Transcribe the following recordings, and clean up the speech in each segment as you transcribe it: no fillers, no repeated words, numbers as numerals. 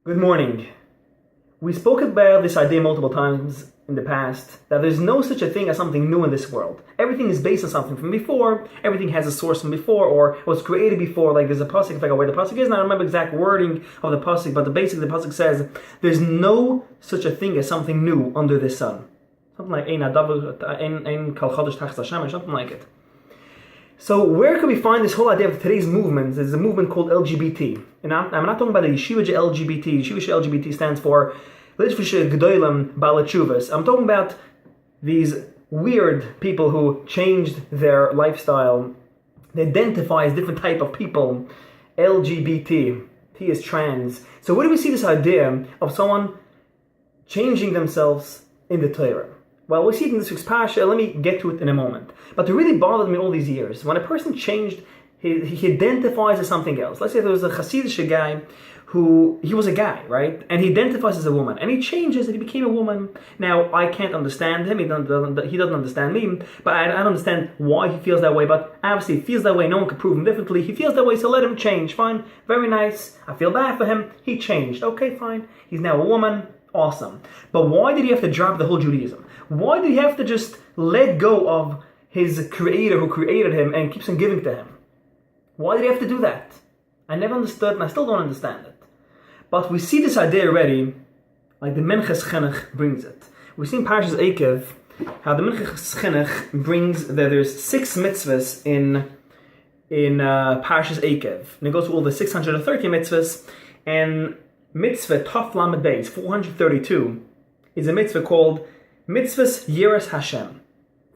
Good morning. We spoke about this idea multiple times in the past, that there's no such a thing as something new in this world. Everything is based on something from before, everything has a source from before, or was created before. Like there's a pasuk, if I go where the pasuk is, and I don't remember exact wording of the pasuk, but basically the pasuk says, there's no such a thing as something new under the sun. Something like, something like it. So where can we find this whole idea of today's movement? There's a movement called Lgbt. And I'm not talking about the Yeshiva Lgbt. Yeshiva Lgbt stands for Litvische Gedolim Balachuvas. I'm talking about these weird people who changed their lifestyle. They identify as different type of people. LGBT. T is trans. So where do we see this idea of someone changing themselves in the Torah? Well, we see it in this week's Parsha. Let me get to it in a moment. But it really bothered me all these years. When a person changed, he identifies as something else. Let's say there was a Hasidic guy he was a guy, right? And he identifies as a woman. And he changes and he became a woman. Now, I can't understand him. He doesn't understand me. But I don't understand why he feels that way. But obviously, he feels that way. No one can prove him differently. He feels that way, so let him change. Fine. Very nice. I feel bad for him. He changed. Okay, fine. He's now a woman. Awesome. But why did he have to drop the whole Judaism? Why did he have to just let go of his creator who created him and keeps on giving to him? Why did he have to do that? I never understood and I still don't understand it. But we see this idea already, like the Minchas Chinuch brings it. We see in Parshas Eikev how the Minchas Chinuch brings that there's 6 mitzvahs in Parshas Eikev. And it goes through all the 630 mitzvahs, and mitzvah Taf Lamed Beis 432 is a mitzvah called Mitzvahs Yiras Hashem,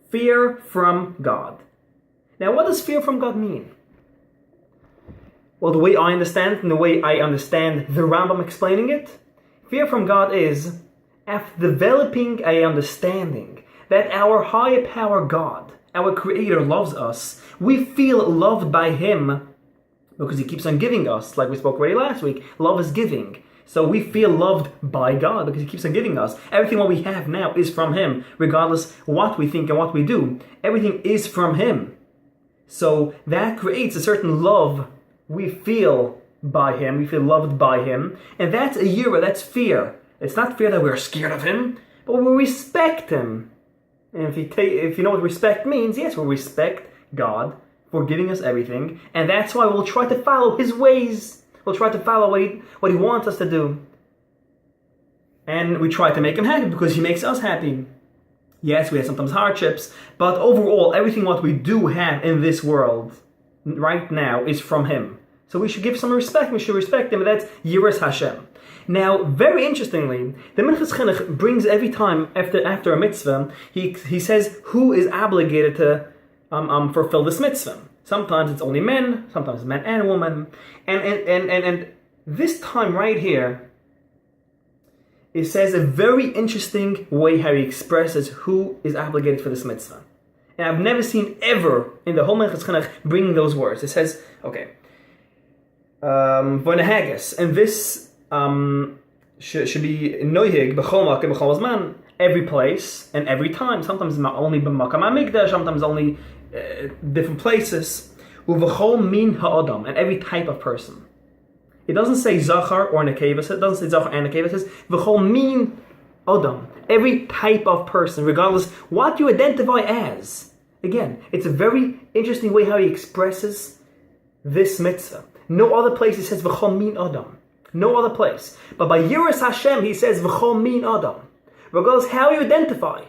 fear from God. Now, what does fear from God mean? Well, the way I understand it and the way I understand the Rambam explaining it, fear from God is after developing a understanding that our higher power God, our Creator, loves us. We feel loved by Him because He keeps on giving us, like we spoke already last week. Love is giving. So we feel loved by God because He keeps on giving us. Everything what we have now is from Him, regardless what we think and what we do. Everything is from Him. So that creates a certain love we feel by Him. We feel loved by Him. And that's a yira, that's fear. It's not fear that we're scared of Him, but we respect Him. And if you know what respect means, yes, we'll respect God for giving us everything. And that's why we'll try to follow His ways. We'll try to follow what He wants us to do. And we try to make Him happy because He makes us happy. Yes, we have sometimes hardships, but overall, everything what we do have in this world right now is from Him. So we should give some respect. We should respect Him. And that's Yiras Hashem. Now, very interestingly, the Minchas Chinuch brings every time after a mitzvah, he says who is obligated to fulfill this mitzvah. Sometimes it's only men, sometimes it's men and women. And this time right here, it says a very interesting way how he expresses who is obligated for this mitzvah. And I've never seen ever in the whole Minchas Chinuch bringing those words. It says, okay, V'nehages, and this should be noihig b'chol makom b'chol zman, every place and every time. Sometimes only b'makam hamikdash, sometimes only different places. Uv'chol min ha'adam, and every type of person. It doesn't say zachar or nekeva. It doesn't say zachar and nekeva. It says v'chol min adam, every type of person, regardless what you identify as. Again, it's a very interesting way how he expresses this mitzvah. No other place he says v'chol min adam. No other place. But by Yiras Hashem he says v'chol min adam. Regardless how you identify.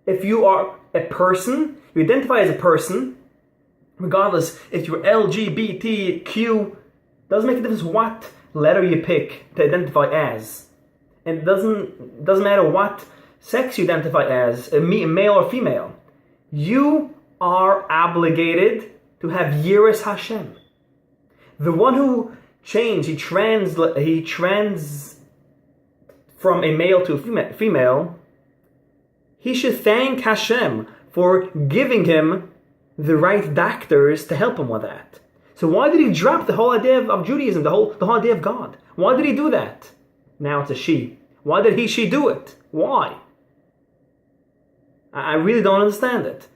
If you are a person, you identify as a person. Regardless if you're LGBTQ, doesn't make a difference what letter you pick to identify as. And it doesn't matter what sex you identify as, male or female. You are obligated to have Yiras Hashem. The one who changed, he trans from a male to a female, he should thank Hashem for giving him the right doctors to help him with that. So why did he drop the whole idea of Judaism, the whole idea of God? Why did he do that? Now it's a she. Why did she do it? Why? I really don't understand it.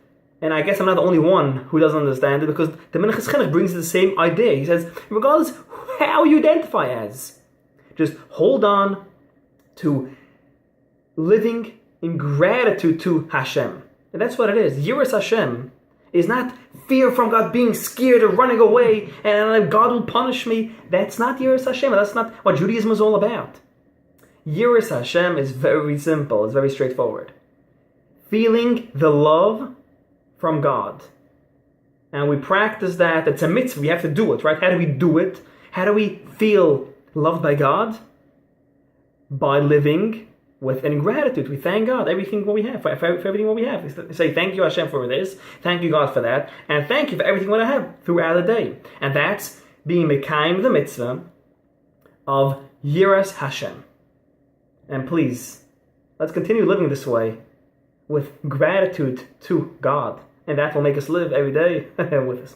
And I guess I'm not the only one who doesn't understand it, because the Minchas Chinuch brings the same idea. He says, regardless how you identify as, Just hold on to living in gratitude to Hashem. And that's what it is. Yiras Hashem is not fear from God, being scared or running away, and God will punish me. That's not Yiras Hashem. That's not what Judaism is all about. Yiras Hashem is very simple. It's very straightforward. Feeling the love from God. And we practice that. It's a mitzvah. We have to do it, right? How do we do it? How do we feel loved by God? By living with gratitude. We thank God everything what we have, for everything what we have. We say thank you Hashem for this, thank you God for that, and thank you for everything what I have throughout the day. And that's being mekayim the mitzvah of Yiras Hashem. And please, let's continue living this way with gratitude to God. And that will make us live every day with a smile.